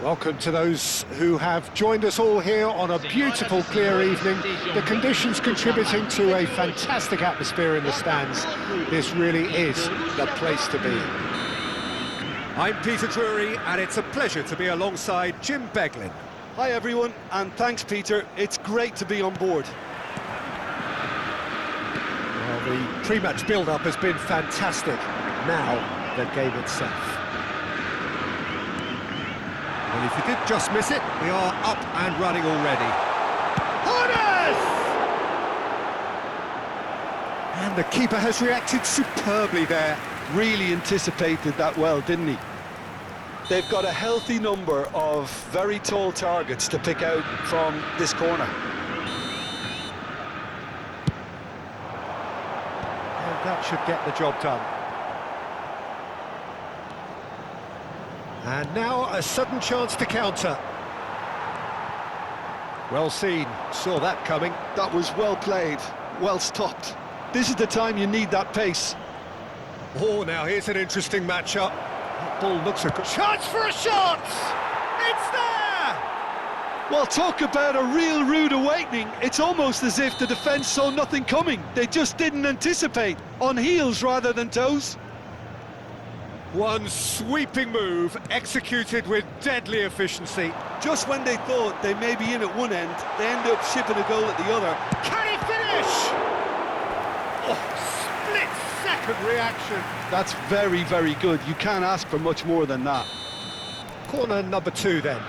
Welcome to those who have joined us all here on a beautiful, clear evening. The conditions contributing to a fantastic atmosphere in the stands. This really is the place to be. I'm Peter Drury, and it's a pleasure to be alongside Jim Beglin. Hi everyone, and thanks Peter, it's great to be on board. The pre-match build-up has been fantastic. Now, the game itself. Well, if you did just miss it, we are up and running already. Hones! And the keeper has reacted superbly there. Really anticipated that well, didn't he? They've got a healthy number of very tall targets to pick out from this corner. And that should get the job done. And now a sudden chance to counter. Well seen, saw that coming. That was well played, well stopped. This is the time you need that pace. Oh, now here's an interesting matchup. That ball looks a good chance for a shot! It's there! Well, talk about a real rude awakening. It's almost as if the defence saw nothing coming. They just didn't anticipate, on heels rather than toes. One sweeping move, executed with deadly efficiency. Just when they thought they may be in at one end, they end up shipping a goal at the other. Can he finish? Oh, split-second reaction. That's very, very good. You can't ask for much more than that. Corner number 2 then.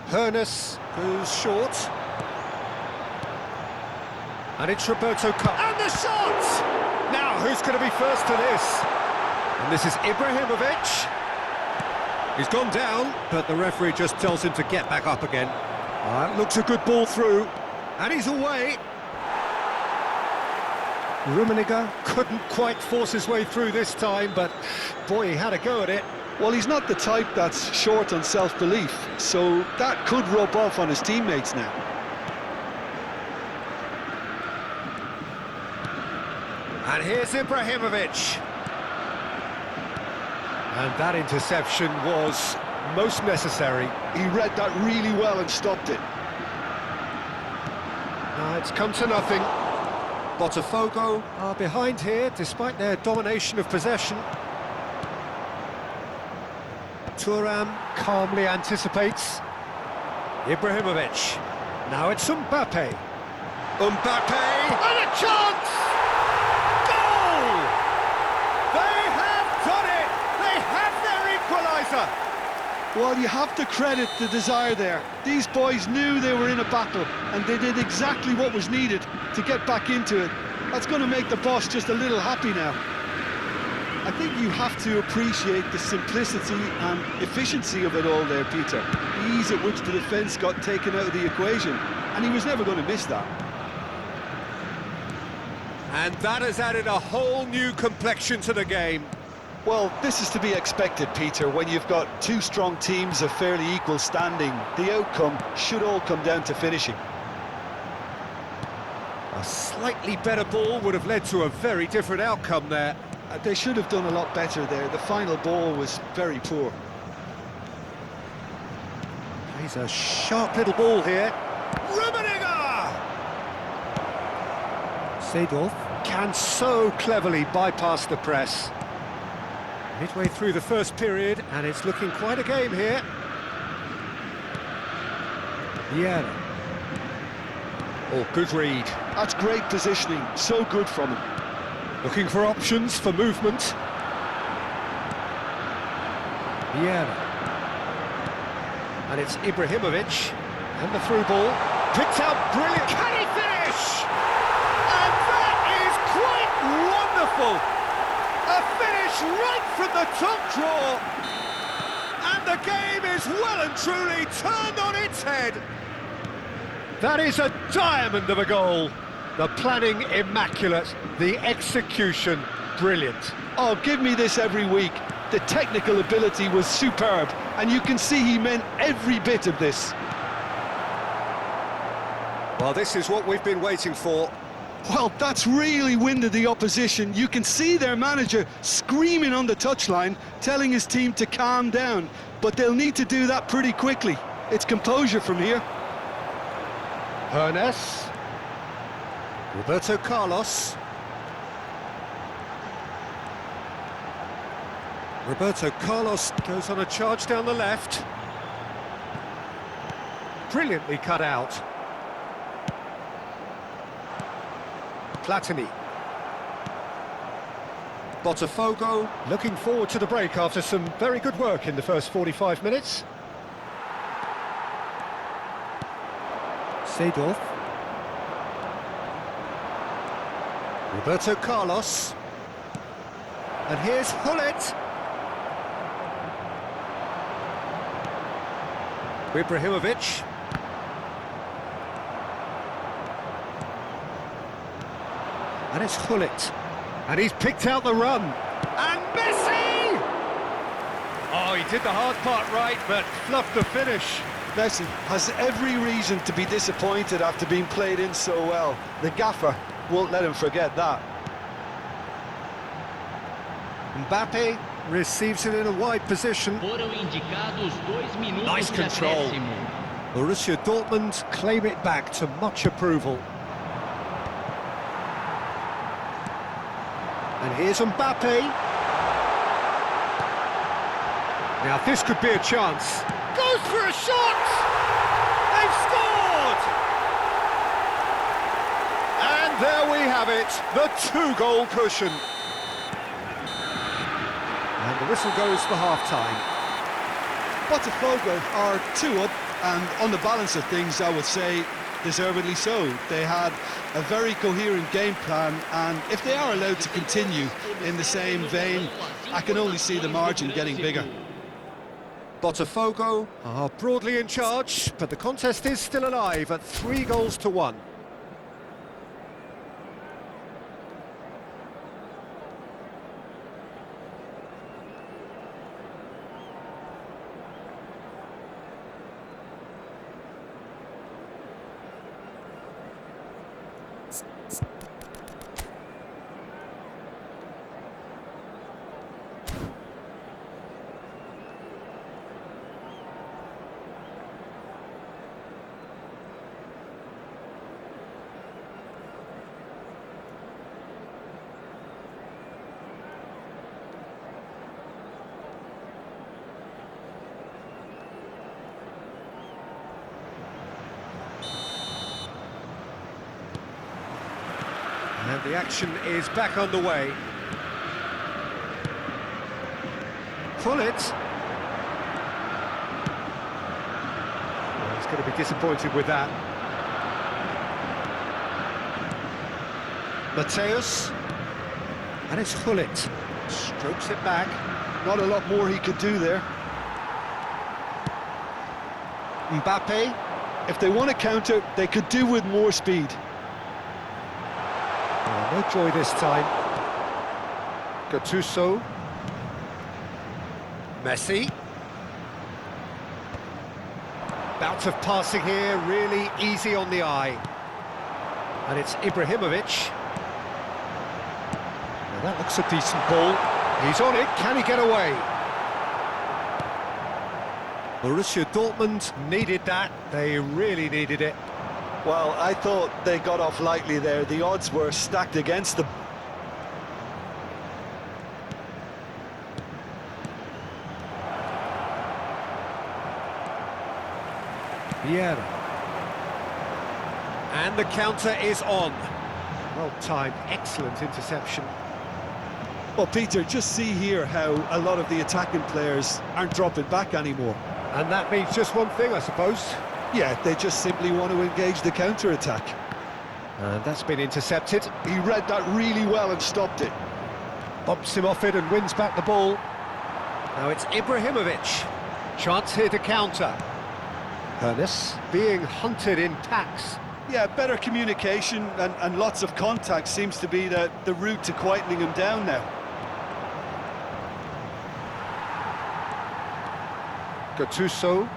Hoeneß goes short. And it's Roberto Carlos. And the shot! Now, who's going to be first to this? And this is Ibrahimovic. He's gone down, but the referee just tells him to get back up again. Looks a good ball through. And he's away. Rummenigge couldn't quite force his way through this time, but boy, he had a go at it. Well, he's not the type that's short on self-belief, so that could rub off on his teammates now. And here's Ibrahimovic. And that interception was most necessary. He read that really well and stopped it. It's come to nothing. Botafogo are behind here, despite their domination of possession. Thuram calmly anticipates. Ibrahimovic. Now it's Mbappe. Mbappe! And a chance! Goal! They have done it! They have their equaliser! Well, you have to credit the desire there. These boys knew they were in a battle, and they did exactly what was needed to get back into it. That's going to make the boss just a little happy now. I think you have to appreciate the simplicity and efficiency of it all there, Peter. The ease at which the defence got taken out of the equation, and he was never going to miss that. And that has added a whole new complexion to the game. Well, this is to be expected, Peter, when you've got two strong teams of fairly equal standing. The outcome should all come down to finishing. A slightly better ball would have led to a very different outcome there. They should have done a lot better there. The final ball was very poor. He's a sharp little ball here. Rummenigge! Seedorf can so cleverly bypass the press. Midway through the first period, and it's looking quite a game here. Yeah. Oh, good read. That's great positioning. So good from him. Looking for options for movement. Vieira. And it's Ibrahimovic. And the through ball. Picked out brilliant. Can he finish? And that is quite wonderful. A finish right from the top draw. And the game is well and truly turned on its head. That is a diamond of a goal. The planning immaculate, the execution brilliant. Oh, give me this every week. The technical ability was superb, and you can see he meant every bit of this. Well, this is what we've been waiting for. Well, that's really winded the opposition. You can see their manager screaming on the touchline, telling his team to calm down, but they'll need to do that pretty quickly. It's composure from here. Hoeneß. Roberto Carlos. Roberto Carlos goes on a charge down the left. Brilliantly cut out. Platini. Botafogo looking forward to the break after some very good work in the first 45 minutes. Seedorf. Roberto Carlos. And here's Hullet. Ibrahimovic. And it's Hullet. And he's picked out the run. And Messi! Oh, he did the hard part right, but fluffed the finish. Messi has every reason to be disappointed after being played in so well. The gaffer won't let him forget that. Mbappe receives it in a wide position. Nice control. Borussia Dortmund claim it back to much approval. And here's Mbappe. Now this could be a chance. Goes for a shot! They've scored! And there we have it, the two-goal cushion. And the whistle goes for half-time. Botafogo are 2 up, and on the balance of things, I would say deservedly so. They had a very coherent game plan, and if they are allowed to continue in the same vein, I can only see the margin getting bigger. Botafogo are broadly in charge, but the contest is still alive at 3-1. And the action is back on the way. Hullet. Well, he's going to be disappointed with that. Mateus. And it's Hullet. Strokes it back. Not a lot more he could do there. Mbappe. If they want to counter, they could do with more speed. Oh, no joy this time. Gattuso. Messi. Bout of passing here, really easy on the eye. And it's Ibrahimovic. Now that looks a decent ball. He's on it, can he get away? Borussia Dortmund needed that, they really needed it. Well, I thought they got off lightly there. The odds were stacked against them. Vieira. And the counter is on. Well timed, excellent interception. Well, Peter, just see here how a lot of the attacking players aren't dropping back anymore. And that means just one thing, I suppose. Yeah, they just simply want to engage the counter-attack. And that's been intercepted. He read that really well and stopped it. Bumps him off it and wins back the ball. Now it's Ibrahimovic. Chance here to counter. Ernest being hunted in packs. Yeah, better communication and lots of contact seems to be the route to quietening him down now. Gattuso.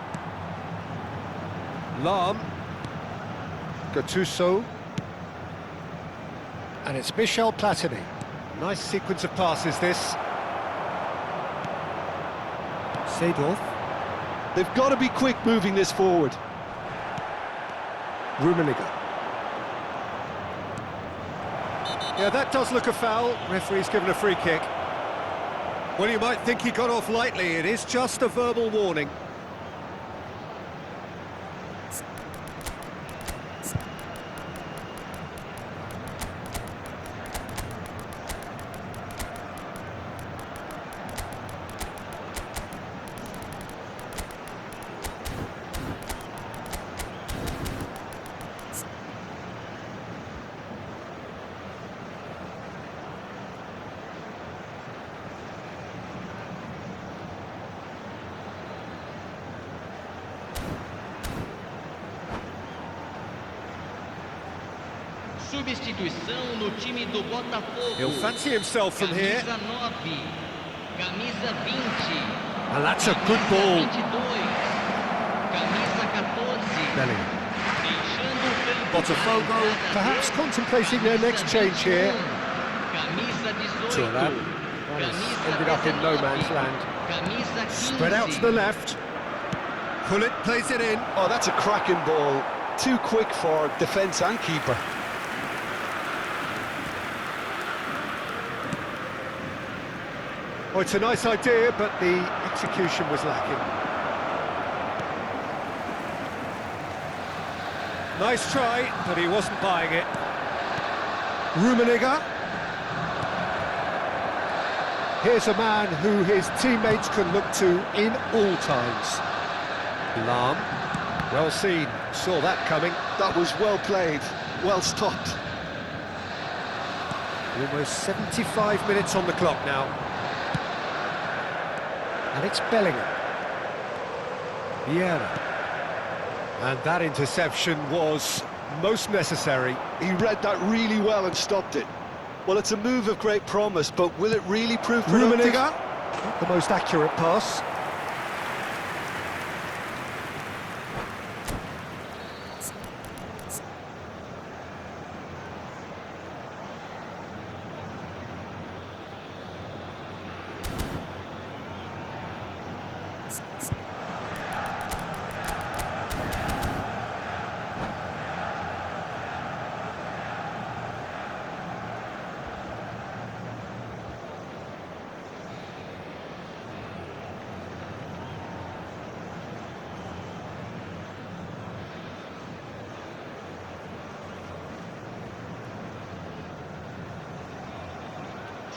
Lahm. Gattuso. And it's Michel Platini. Nice sequence of passes, this. Seedorf. They've got to be quick moving this forward. Rummenigge. Yeah, that does look a foul. Referee's given a free kick. Well, you might think he got off lightly. It is just a verbal warning. Substituição no time do Botafogo. He'll fancy himself from here. Camisa 9, camisa 20. And that's a good ball. Camisa 14. Bellingham. Deixando o campo. Botafogo perhaps contemplating their next change here. Camisa 18. Thuram. Ended up in no man's land. Camisa 15. Spread out to the left. Pullet plays it in. Oh, that's a cracking ball. Too quick for defence and keeper. Oh, it's a nice idea, but the execution was lacking. Nice try, but he wasn't buying it. Rummenigge. Here's a man who his teammates can look to in all times. Lahm. Well seen, saw that coming. That was well played, well stopped. Almost 75 minutes on the clock now. And it's Bellingham. Vieira. And that interception was most necessary. He read that really well and stopped it. Well, it's a move of great promise, but will it really prove productive? Rummenigge. Not the most accurate pass.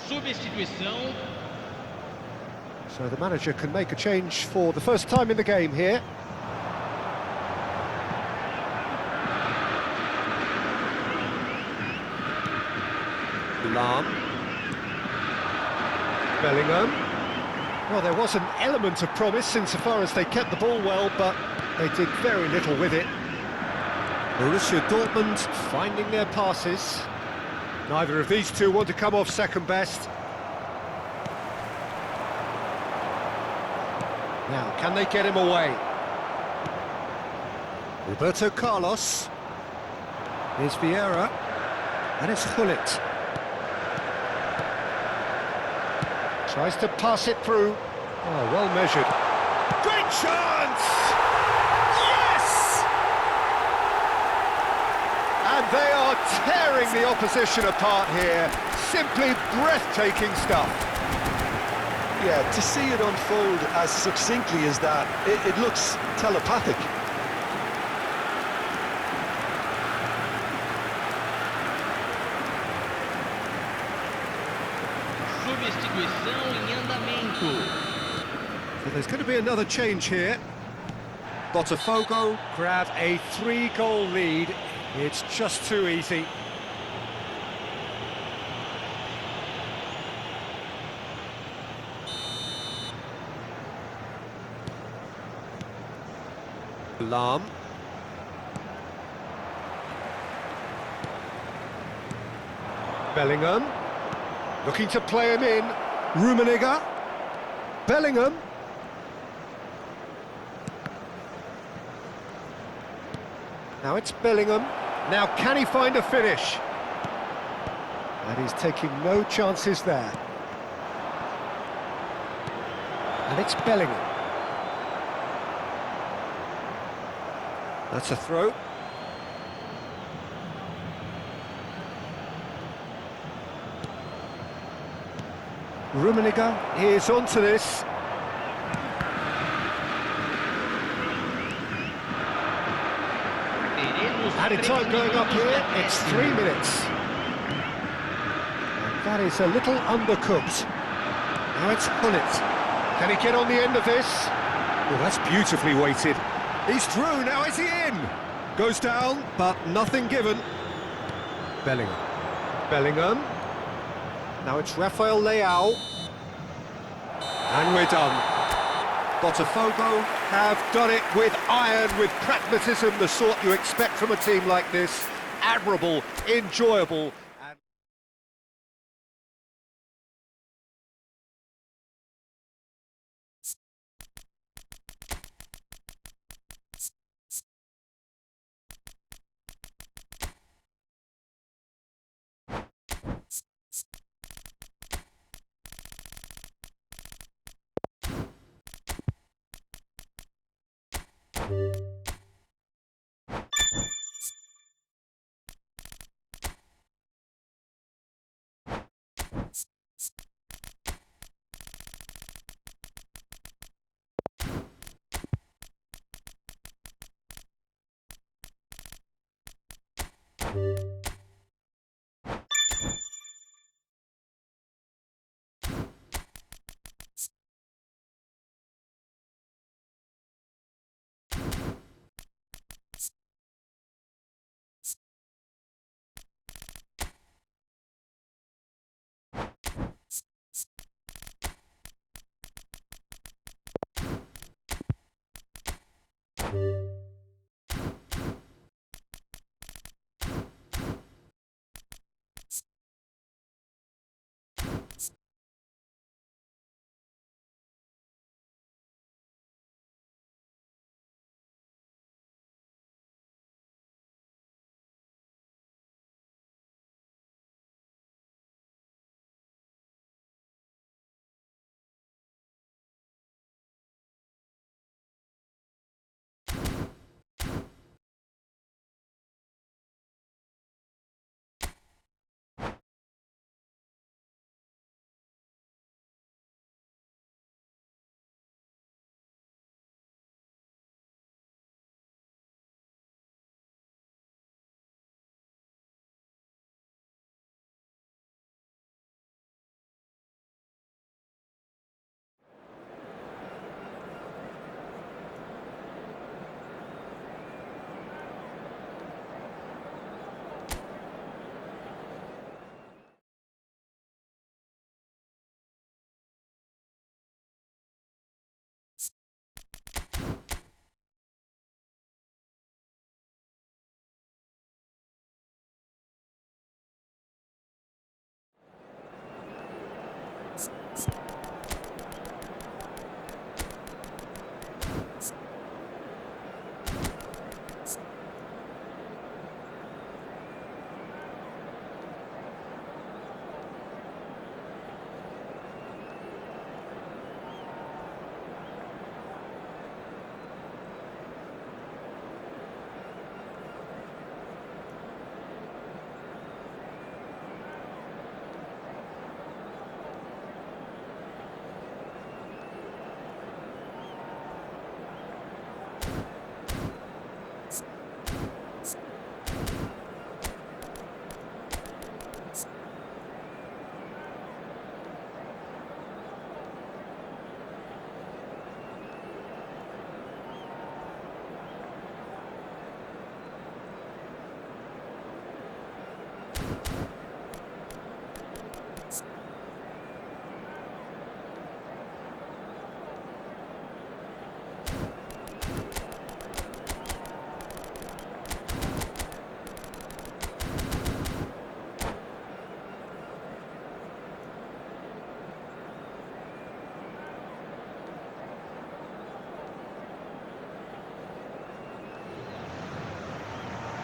Substituição. So the manager can make a change for the first time in the game here. Lahm. Bellingham. Well, there was an element of promise insofar as they kept the ball well, but they did very little with it. Borussia Dortmund finding their passes. Neither of these two want to come off second best. Now, can they get him away? Roberto Carlos. Here's Vieira. And it's Gullit. Tries to pass it through. Oh, well measured. Great chance! Yes! And they are tearing the opposition apart here. Simply breathtaking stuff. Yeah, to see it unfold as succinctly as that, it looks telepathic. Substituição em andamento. So there's going to be another change here. Botafogo grab a 3-goal lead. It's just too easy. Lahm. Bellingham. Looking to play him in. Rummenigge. Bellingham. Now it's Bellingham. Now can he find a finish? And he's taking no chances there. And it's Bellingham. That's a throw. Rummenigge is onto this. Added time going up here, it's 3 minutes. And that is a little undercooked. Now it's Gullit. Can he get on the end of this? Oh, that's beautifully weighted. He's through, now is he in? Goes down, but nothing given. Bellingham. Bellingham. Now it's Rafael Leao. And we're done. Botafogo have done it with iron, with pragmatism, the sort you expect from a team like this. admirable, enjoyable. And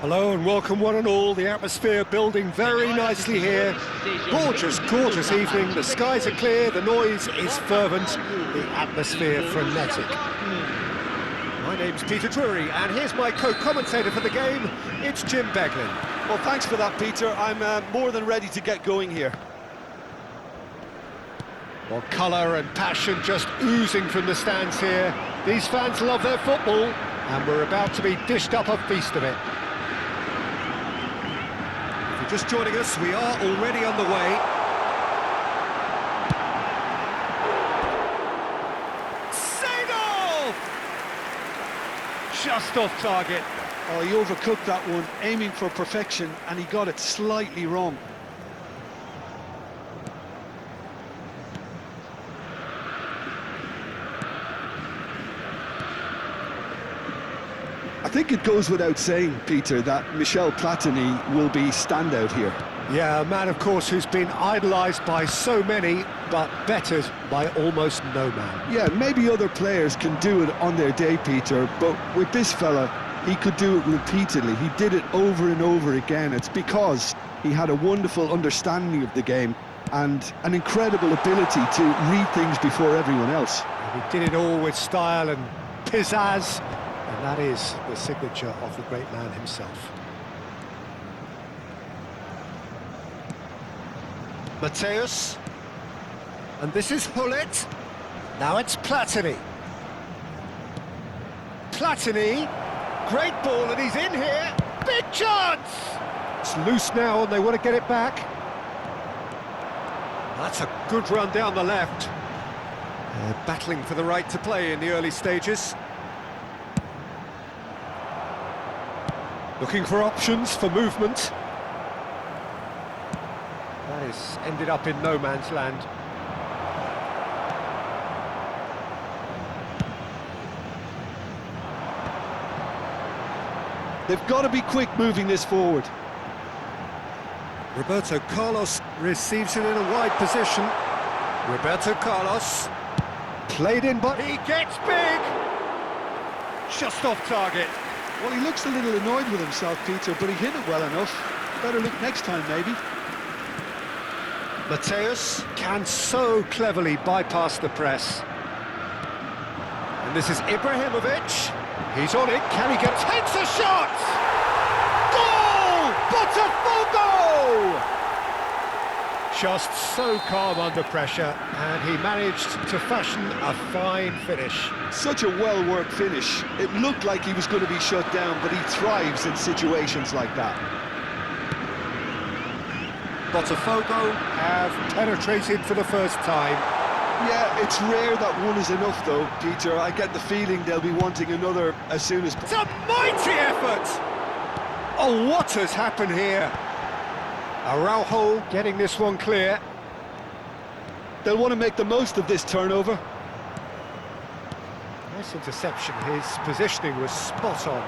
hello and welcome one and all. The atmosphere building very nicely here. Gorgeous, gorgeous evening. The skies are clear, the noise is fervent, the atmosphere frenetic. My name's Peter Drury and here's my co-commentator for the game. It's Jim Beglin. Well, thanks for that, Peter. I'm more than ready to get going here. Well, colour and passion just oozing from the stands here. These fans love their football and we're about to be dished up a feast of it. If you're just joining us, we are already on the way. Seedorf! Just off target. Oh, he overcooked that one, aiming for perfection, and he got it slightly wrong. A think it goes without saying, Peter, that Michel Platini will be standout here. Yeah, a man, of course, who's been idolised by so many, but bettered by almost no man. Yeah, maybe other players can do it on their day, Peter, but with this fella, he could do it repeatedly. He did it over and over again. It's because he had a wonderful understanding of the game and an incredible ability to read things before everyone else. And he did it all with style and pizzazz, and that is the signature of the great man himself. Mateus, and this is Hullet. Now it's Platini. Platini, great ball, and he's in here. Big chance! It's loose now, and they want to get it back. That's a good run down the left. Battling for the right to play in the early stages. Looking for options for movement. That is ended up in no man's land. They've got to be quick moving this forward. Roberto Carlos receives it in a wide position. Roberto Carlos played in, but he gets big. Just off target. Well, he looks a little annoyed with himself, Peter, but he hit it well enough. Better look next time, maybe. Mateus can so cleverly bypass the press. And this is Ibrahimovic. He's on it. Can he get... Takes a shot! Goal! Botafogo! Just so calm under pressure, and he managed to fashion a fine finish. Such a well-worked finish. It looked like he was going to be shut down, but he thrives in situations like that. Botafogo have penetrated for the first time. Yeah, it's rare that one is enough, though, Peter. I get the feeling they'll be wanting another as soon as... It's a mighty effort! Oh, what has happened here? Araujo getting this one clear. They'll want to make the most of this turnover. Nice interception. His positioning was spot on.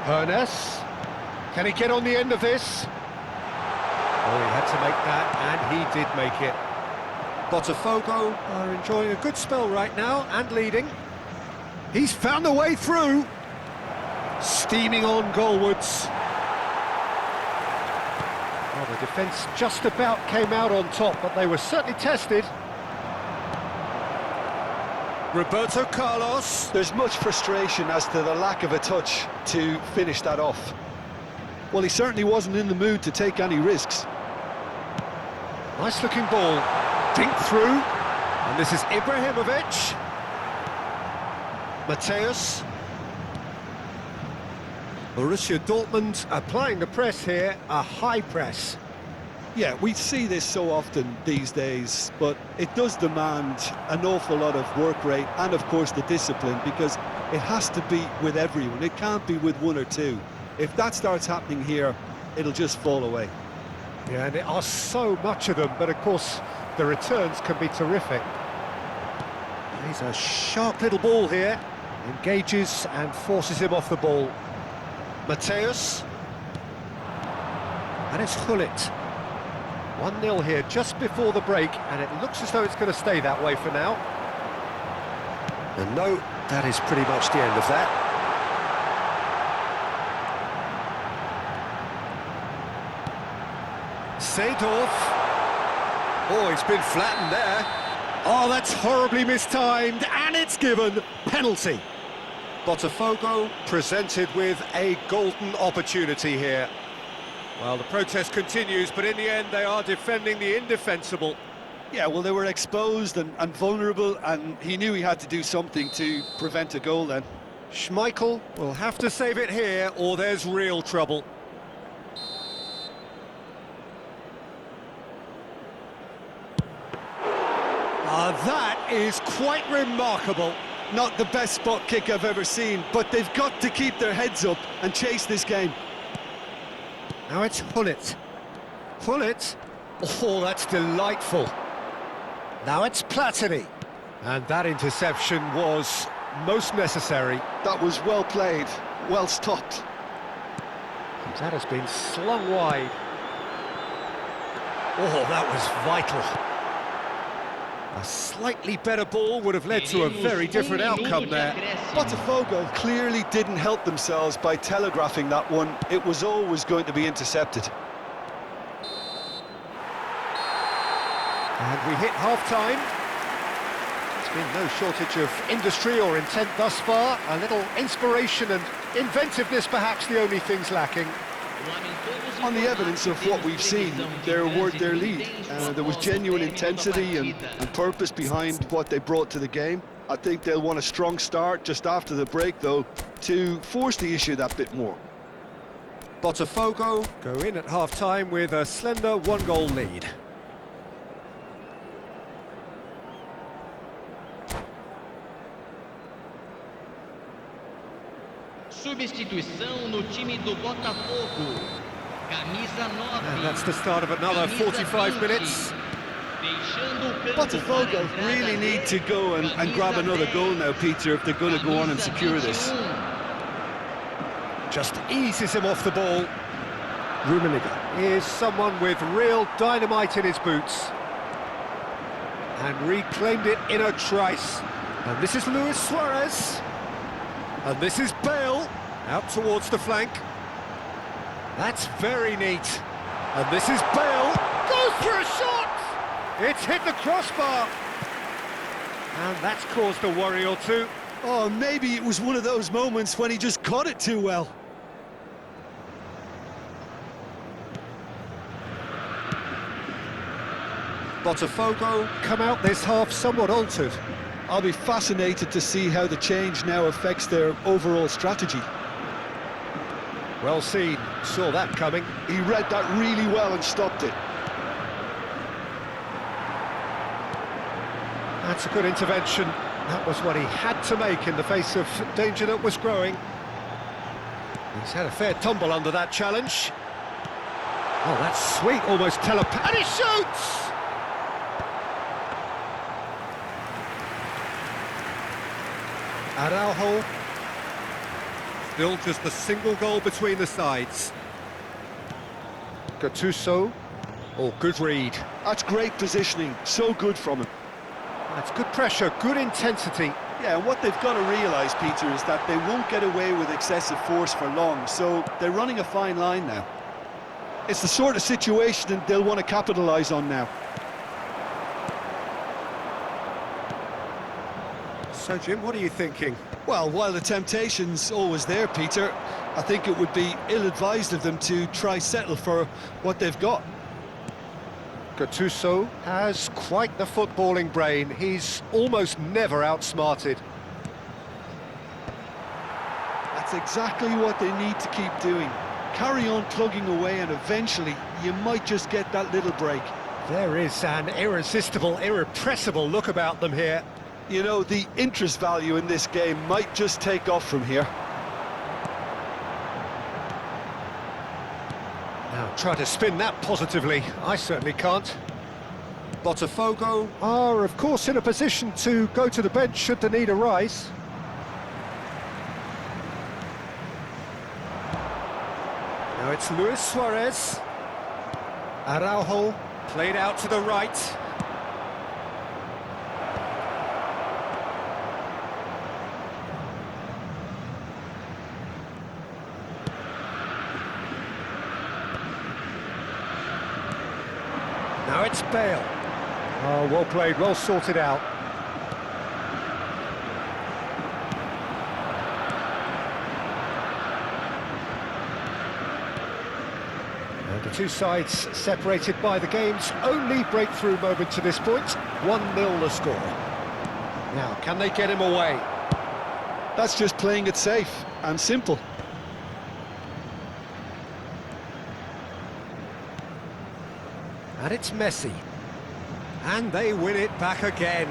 Hernes. Can he get on the end of this? Oh, he had to make that, and he did make it. Botafogo are enjoying a good spell right now, and leading. He's found a way through. Steaming on goalwards. Well, the defence just about came out on top, but they were certainly tested. Roberto Carlos. There's much frustration as to the lack of a touch to finish that off. Well, he certainly wasn't in the mood to take any risks. Nice looking ball. Dink through. And this is Ibrahimovic. Mateus. Borussia Dortmund applying the press here, a high press. Yeah, we see this so often these days, but it does demand an awful lot of work rate and, of course, the discipline, because it has to be with everyone. It can't be with one or two. If that starts happening here, it'll just fall away. Yeah, and there are so much of them, but of course the returns can be terrific. He's a sharp little ball here. Engages and forces him off the ball. Mateus. And it's Hullet. 1-0 here just before the break, and it looks as though it's going to stay that way for now. And no, that is pretty much the end of that. Seedorf. Oh, he's been flattened there. Oh, that's horribly mistimed, and it's given. Penalty. Botafogo presented with a golden opportunity here. Well, the protest continues, but in the end they are defending the indefensible. Yeah, well, they were exposed and vulnerable, and he knew he had to do something to prevent a goal then. Schmeichel will have to save it here, or there's real trouble. That is quite remarkable. Not the best spot kick I've ever seen, but they've got to keep their heads up and chase this game. Now it's Hullet. Hullet. Oh, that's delightful. Now it's Platini. And that interception was most necessary. That was well played, well stopped. That has been slung wide. Oh, that was vital. A slightly better ball would have led to a very different outcome there. Botafogo clearly didn't help themselves by telegraphing that one. It was always going to be intercepted. And we hit half-time. There's been no shortage of industry or intent thus far. A little inspiration and inventiveness perhaps the only things lacking. On the evidence of what we've seen, they award their lead. There was genuine intensity and purpose behind what they brought to the game. I think they'll want a strong start just after the break, though, to force the issue that bit more. Botafogo go in at half-time with a slender one-goal lead. Substituição no time do Botafogo. Camisa 9. And that's the start of another 45 minutes. Botafogo really need to go and grab another goal now, Peter, if they're going to go on and secure this. Just eases him off the ball. Rummenigge is someone with real dynamite in his boots. And reclaimed it in a trice. And this is Luis Suarez. And this is Bale, out towards the flank. That's very neat. And this is Bale, goes for a shot! It's hit the crossbar. And that's caused a worry or two. Oh, maybe it was one of those moments when he just caught it too well. Botafogo come out this half somewhat altered. I'll be fascinated to see how the change now affects their overall strategy. Well seen, saw that coming. He read that really well and stopped it. That's a good intervention. That was what he had to make in the face of danger that was growing. He's had a fair tumble under that challenge. Oh, that's sweet, almost telepathic. And he shoots! Araujo. Still just a single goal between the sides. Gattuso. Oh, good read. That's great positioning, so good from him. That's good pressure, good intensity. Yeah, and what they've got to realise, Peter, is that they won't get away with excessive force for long, so they're running a fine line now. It's the sort of situation that they'll want to capitalise on now. So, Jim, what are you thinking? Well, while the temptation's always there, Peter, I think it would be ill-advised of them to try settle for what they've got. Gattuso has quite the footballing brain. He's almost never outsmarted. That's exactly what they need to keep doing. Carry on plugging away and eventually you might just get that little break. There is an irresistible, irrepressible look about them here. You know, the interest value in this game might just take off from here. Now, try to spin that positively. I certainly can't. Botafogo are, of course, in a position to go to the bench should the need arise. Now it's Luis Suarez. Araujo played out to the right. Now it's Bale. Oh, well played, well sorted out. And the two sides separated by the game's only breakthrough moment to this point. 1-0 the score. Now, can they get him away? That's just playing it safe and simple. And it's Messi. And they win it back again.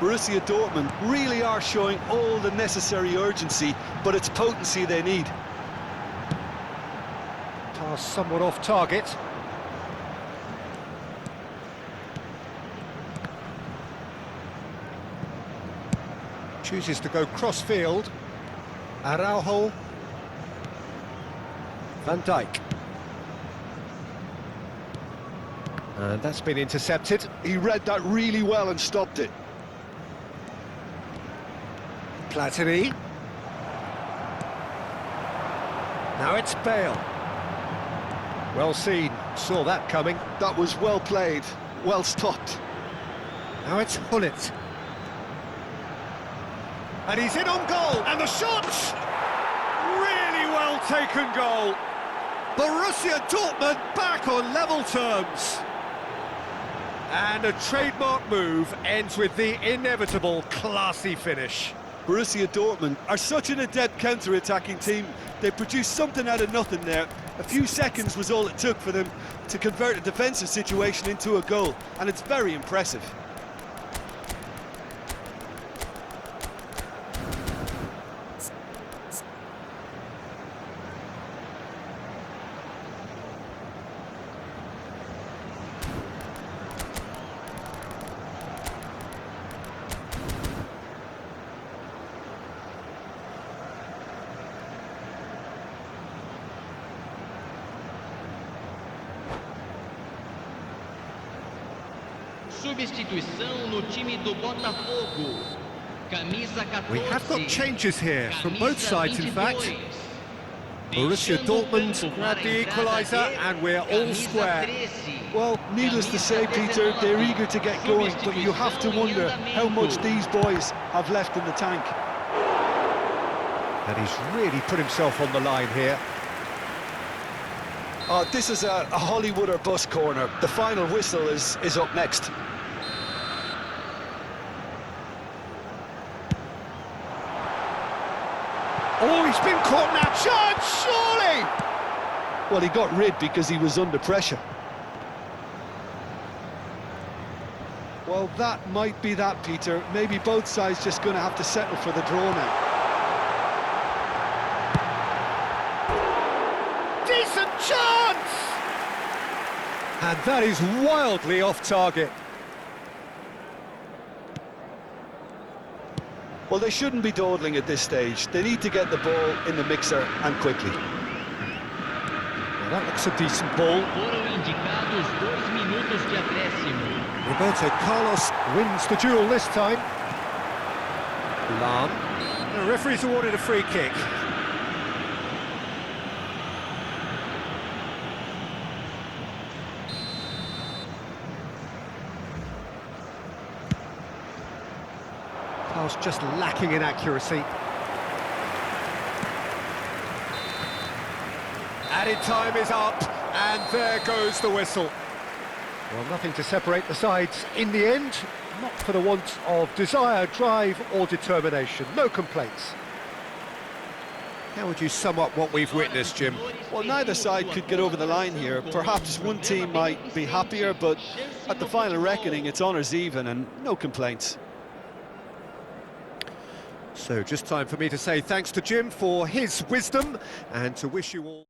Borussia Dortmund really are showing all the necessary urgency, but it's potency they need. Pass somewhat off target. Chooses to go cross-field. Araujo. Van Dijk. And that's been intercepted. He read that really well and stopped it. Platini. Now it's Bale. Well seen, saw that coming. That was well played, well stopped. Now it's Hullet. And he's in on goal, and the shot! Really well taken goal. Borussia Dortmund back on level terms. And a trademark move ends with the inevitable classy finish. Borussia Dortmund are such an adept counter-attacking team. They produced something out of nothing there. A few seconds was all it took for them to convert a defensive situation into a goal, and it's very impressive. Substituição no time do Botafogo. Camisa 14. We have got changes here from both sides, in fact. 22. Borussia Dortmund grabbed the equaliser, and we're all square. Well, needless to say, Peter, they're eager to get going, but you have to wonder how much these boys have left in the tank. And he's really put himself on the line here. This is a Hollywood or bust corner. The final whistle is up next. Oh, he's been caught now. Chance, surely! Well, he got rid because he was under pressure. Well, that might be that, Peter. Maybe both sides just going to have to settle for the draw now. Decent chance! And that is wildly off target. Well, they shouldn't be dawdling at this stage. They need to get the ball in the mixer and quickly. Well, that looks a decent ball. Foram indicados 2 minutos de acréscimo. Roberto Carlos wins the duel this time. Lan. The referee's awarded a free kick. Pass just lacking in accuracy. Added time is up, and there goes the whistle. Well, nothing to separate the sides in the end, not for the want of desire, drive or determination. No complaints. How would you sum up what we've witnessed, Jim? Well, neither side could get over the line here. Perhaps one team might be happier, but at the final reckoning, it's honours even and no complaints. So just time for me to say thanks to Jim for his wisdom and to wish you all...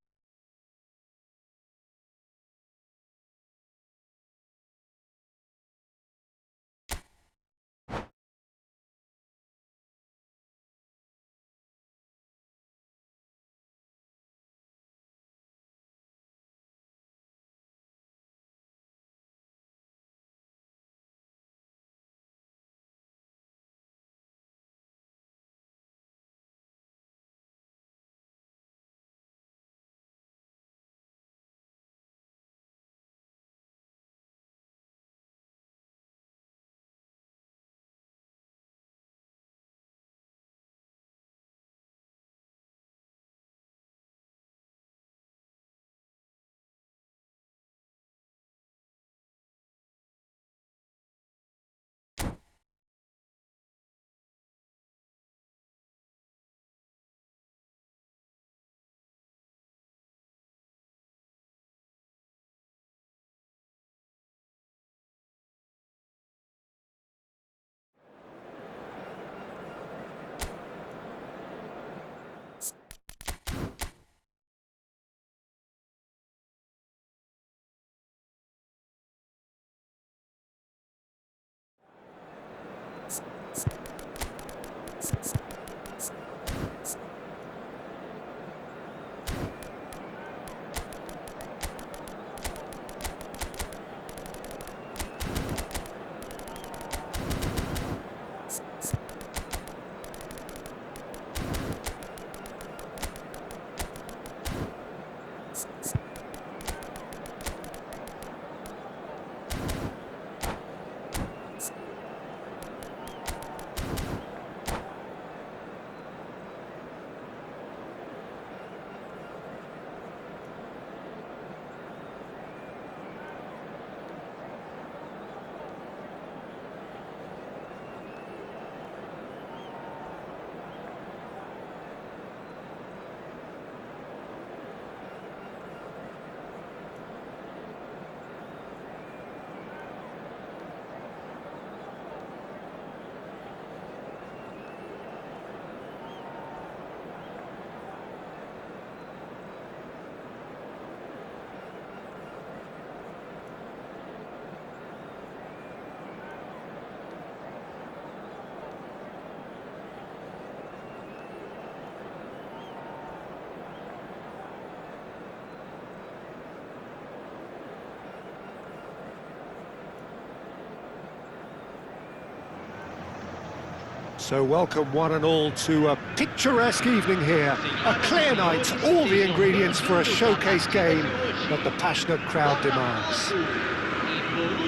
So welcome one and all to a picturesque evening here. A clear night, all the ingredients for a showcase game that the passionate crowd demands.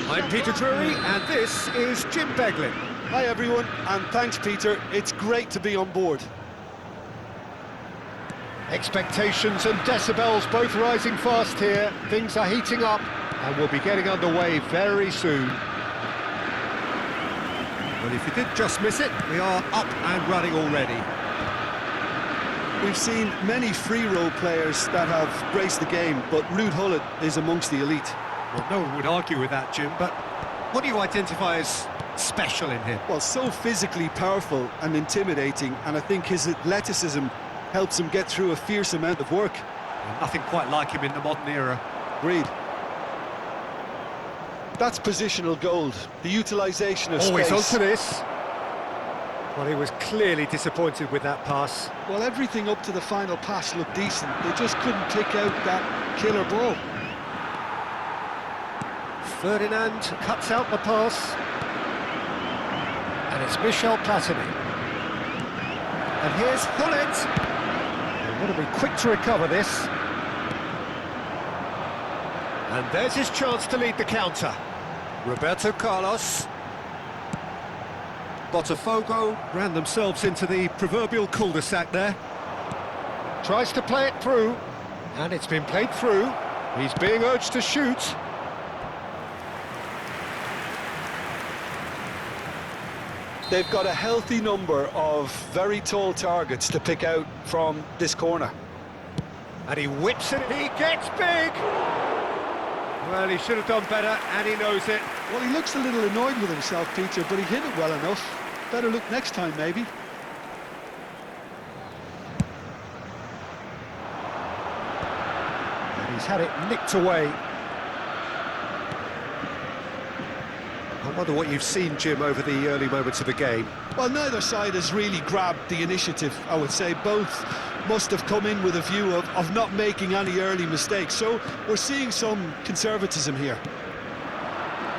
I'm Peter Drury and this is Jim Beglin. Hi everyone, and thanks Peter, it's great to be on board. Expectations and decibels both rising fast here. Things are heating up and we'll be getting underway very soon. Well, if you did just miss it, we are up and running already. We've seen many free roll players that have graced the game, but Ruud Gullit is amongst the elite. Well, no one would argue with that, Jim, but what do you identify as special in him? Well, so physically powerful and intimidating, and I think his athleticism helps him get through a fierce amount of work. Well, nothing quite like him in the modern era. Agreed. That's positional gold, the utilisation of Always space. on to this. Well, he was clearly disappointed with that pass. Well, everything up to the final pass looked decent. They just couldn't pick out that killer ball. Ferdinand cuts out the pass. And it's Michel Platini. And here's Gullit. They're going to be quick to recover this. And there's his chance to lead the counter. Roberto Carlos. Botafogo ran themselves into the proverbial cul-de-sac there. Tries to play it through, and it's been played through. He's being urged to shoot. They've got a healthy number of very tall targets to pick out from this corner. And he whips it, he gets big! Well, he should have done better, and he knows it. Well, he looks a little annoyed with himself, Peter, but he hit it well enough. Better look next time, maybe. And he's had it nicked away. I wonder what you've seen, Jim, over the early moments of the game. Well, neither side has really grabbed the initiative, I would say. Both must have come in with a view of not making any early mistakes. So we're seeing some conservatism here.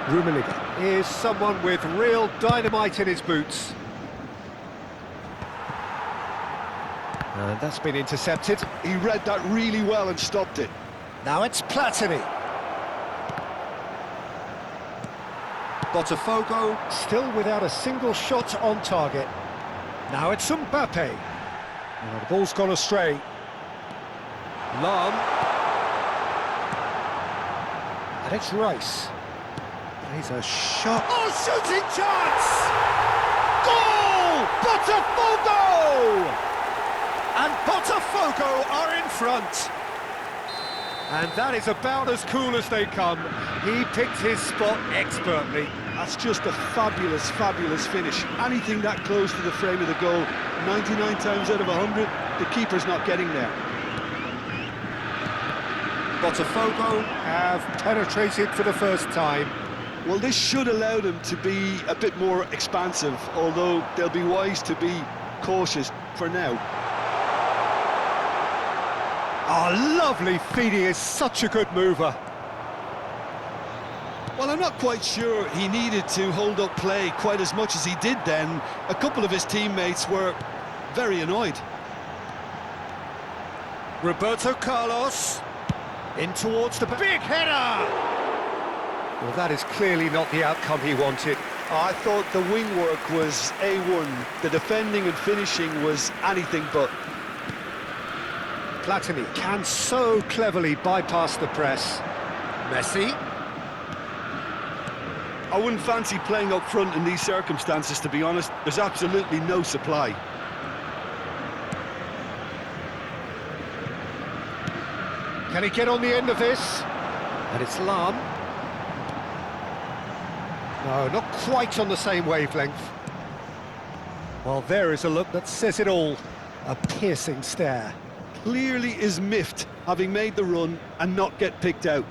Rummenigge is someone with real dynamite in his boots. And that's been intercepted. He read that really well and stopped it. Now it's Platini. Botafogo still without a single shot on target. Now it's Mbappe. Oh, the ball's gone astray. Lam. And it's Rice. He's a shot. Oh, shooting chance! Goal! Botafogo! And Botafogo are in front. And that is about as cool as they come. He picked his spot expertly. That's just a fabulous, fabulous finish. Anything that close to the frame of the goal, 99 times out of 100, the keeper's not getting there. Botafogo have penetrated for the first time. Well, this should allow them to be a bit more expansive, although they'll be wise to be cautious for now. Oh, lovely feed. He is such a good mover. Well, I'm not quite sure he needed to hold up play quite as much as he did then. A couple of his teammates were very annoyed. Roberto Carlos in towards the big header. Well, that is clearly not the outcome he wanted. I thought the wing work was A1. The defending and finishing was anything but. Platini can so cleverly bypass the press. Messi. I wouldn't fancy playing up front in these circumstances, to be honest. There's absolutely no supply. Can he get on the end of this? And it's Lam. No, not quite on the same wavelength. Well, there is a look that says it all. A piercing stare. Clearly is miffed, having made the run and not get picked out.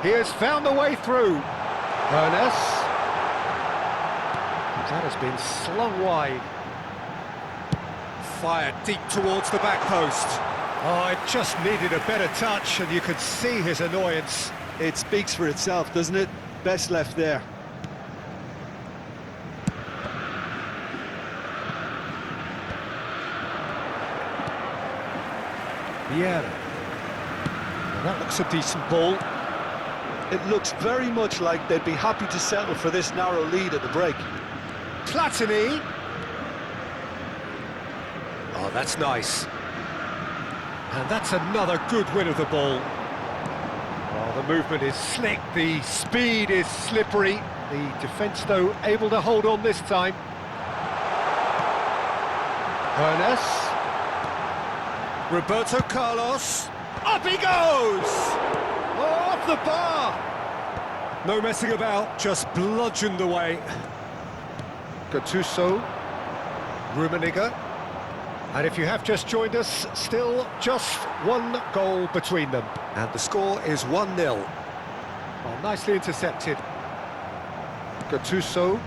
He has found the way through. Ernest. That has been slung wide. Fired deep towards the back post. Oh, it just needed a better touch, and you could see his annoyance. It speaks for itself, doesn't it? Best left there. Vieira. That looks a decent ball. It looks very much like they'd be happy to settle for this narrow lead at the break. Platini. Oh, that's nice. And that's another good win of the ball. Well, the movement is slick, the speed is slippery. The defence, though, able to hold on this time. Ernest. Roberto Carlos. Up he goes! Oh, off the bar! No messing about, just bludgeoned away. Gattuso. Rummenigge. And if you have just joined us, still just one goal between them. And the score is 1-0. Well, nicely intercepted. Gattuso.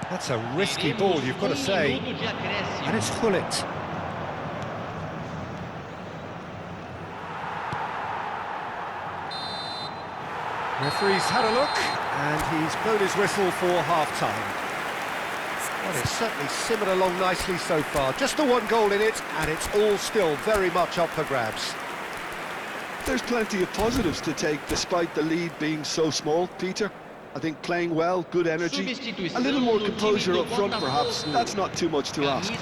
That's a risky ball, you've got to say. And it's Gullit. Referee's had a look, and he's blown his whistle for half-time. Well, it's certainly simmered along nicely so far. Just the one goal in it, and it's all still very much up for grabs. There's plenty of positives to take, despite the lead being so small, Peter. I think playing well, good energy, a little more composure up front perhaps, that's not too much to ask.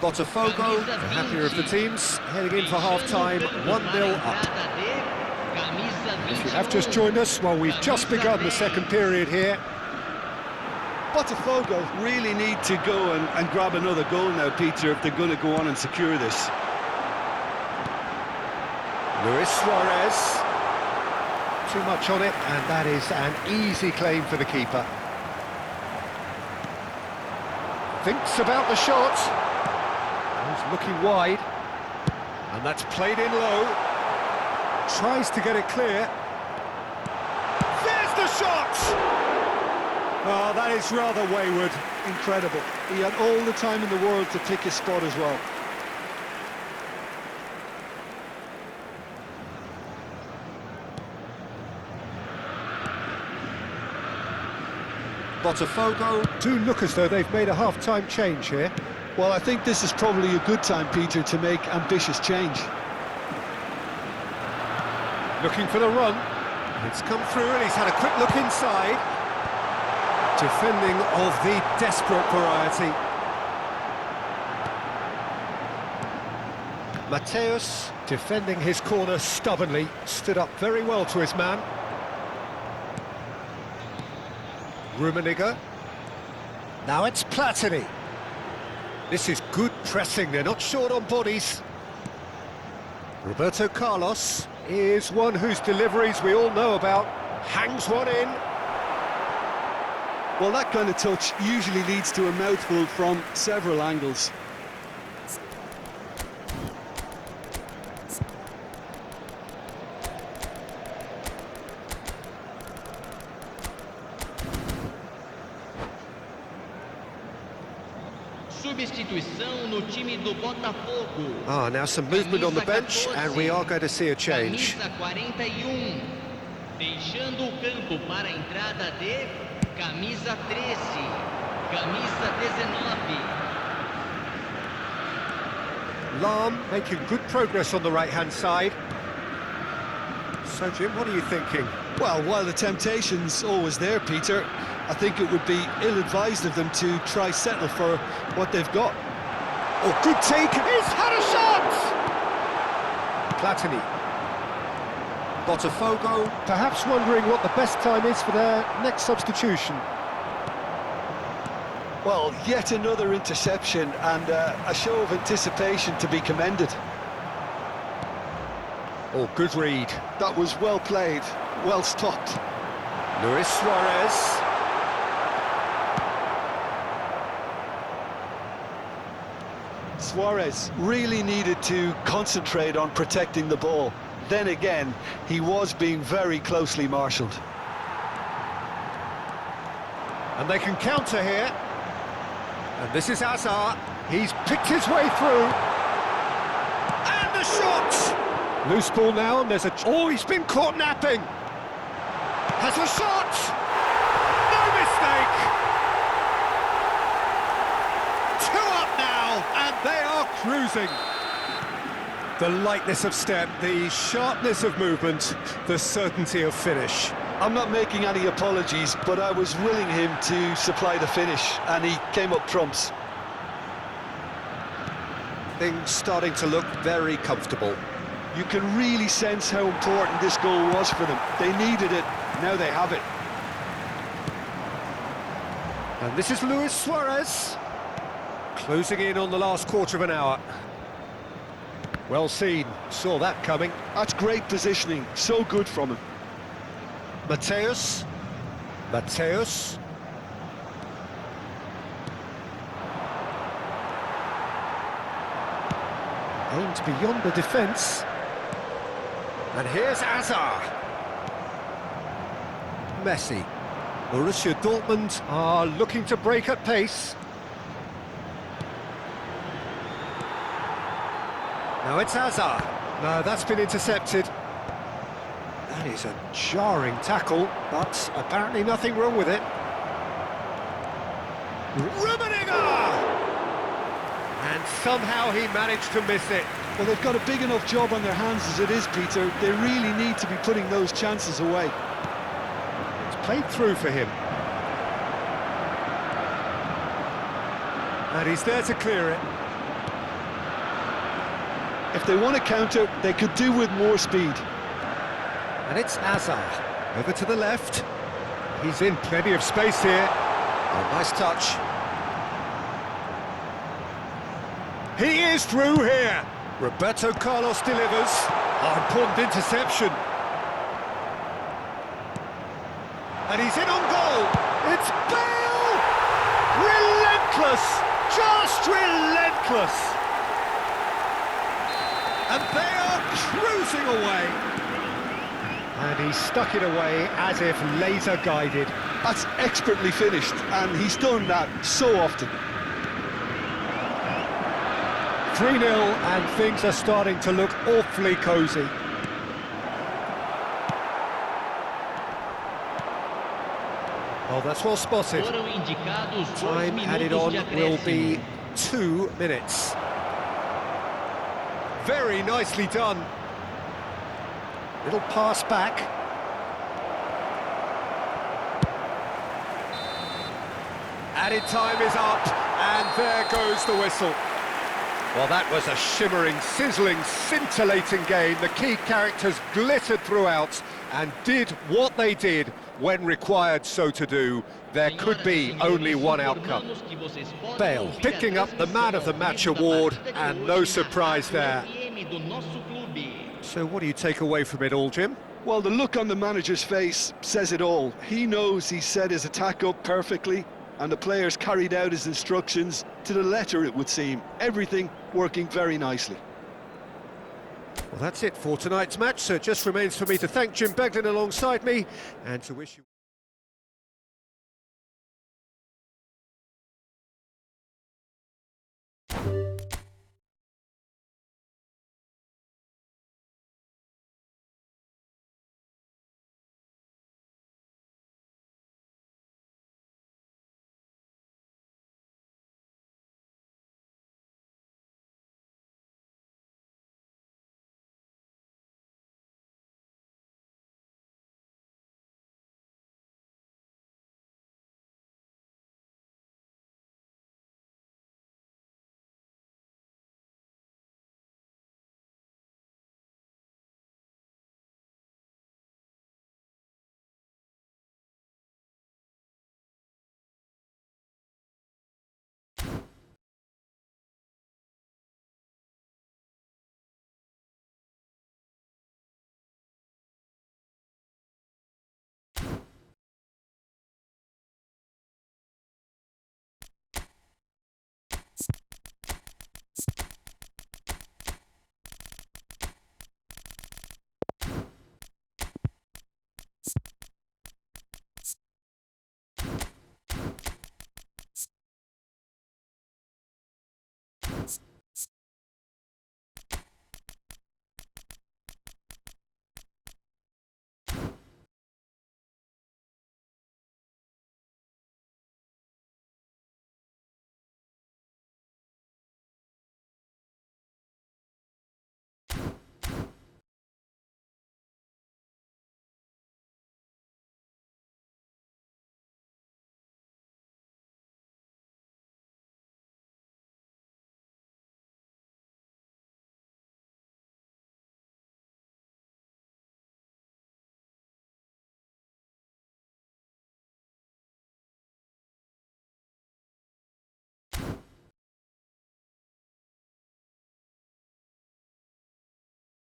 Botafogo, the happier of the teams, heading in for half-time, 1-0 up. If you have just joined us, well, we've just begun the second period here. Botafogo really need to go and grab another goal now, Peter, if they're going to go on and secure this. Luis Suarez. Too much on it, and that is an easy claim for the keeper. Thinks about the shot. He's looking wide. And that's played in low. Tries to get it clear. There's the shot! Oh, that is rather wayward. Incredible. He had all the time in the world to pick his spot as well. Botafogo do look as though they've made a half-time change here. Well, I think this is probably a good time, Peter, to make ambitious change. Looking for the run. It's come through and he's had a quick look inside. Defending of the desperate variety. Mateus defending his corner stubbornly. Stood up very well to his man. Rummenigge. Now it's Platini. This is good pressing, they're not short on bodies. Roberto Carlos is one whose deliveries we all know about. Hangs one in. Well, that kind of touch usually leads to a mouthful from several angles. substituição no time do Botafogo. Ah, now some movement on the bench, and we are going to see a change. Camisa 41. Deixando o campo para a entrada de camisa 13. Camisa 19. Lahm making good progress on the right-hand side. So, Jim, what are you thinking? Well, while the temptation's always there, Peter, I think it would be ill-advised of them to try settle for what they've got. Oh, good take! He's had a shot! Platini. Botafogo, perhaps wondering what the best time is for their next substitution. Well, yet another interception and a show of anticipation to be commended. Oh, good read. That was well played, well stopped. Luis Suarez. Suarez really needed to concentrate on protecting the ball. Then again, he was being very closely marshalled. And they can counter here. And this is Hazard. He's picked his way through. And the shot! Loose ball now, and there's a... Oh, he's been caught napping! Has a shot! No mistake! 2 up now, and they are cruising. The lightness of step, the sharpness of movement, the certainty of finish. I'm not making any apologies, but I was willing him to supply the finish, and he came up trumps. Things starting to look very comfortable. You can really sense how important this goal was for them. They needed it, now they have it. And this is Luis Suarez, closing in on the last quarter of an hour. Well seen, saw that coming. That's great positioning, so good from him. Mateus. Aimed beyond the defence. And here's Hazard. Messi. Borussia Dortmund are looking to break at pace. Now it's Hazard. No, that's been intercepted. That is a jarring tackle, but apparently nothing wrong with it. Rummenigge! And somehow he managed to miss it. Well, they've got a big enough job on their hands as it is, Peter. They really need to be putting those chances away. It's played through for him. And he's there to clear it. If they want to counter, they could do with more speed. And it's Hazard. Over to the left. He's in plenty of space here. Oh, nice touch. He is through here. Roberto Carlos delivers. Oh, important interception. And he's in on goal. It's Bale! Relentless! Just relentless! And they are cruising away. And he stuck it away as if laser-guided. That's expertly finished, and he's done that so often. 3-0, and things are starting to look awfully cosy. Oh, that's well spotted. Foram indicados 2 Time added minutos on de will acréscimo. be 2 minutes. Very nicely done. Little pass back. Added time is up, and there goes the whistle. Well, that was a shimmering, sizzling, scintillating game. The key characters glittered throughout and did what they did when required so to do. There could be only one outcome. Bale picking up the Man of the Match award, and no surprise there. So what do you take away from it all, Jim? Well, the look on the manager's face says it all. He knows he set his attack up perfectly, and the players carried out his instructions to the letter, it would seem. Everything working very nicely. Well, that's it for tonight's match, so it just remains for me to thank Jim Beglin alongside me, and to wish you...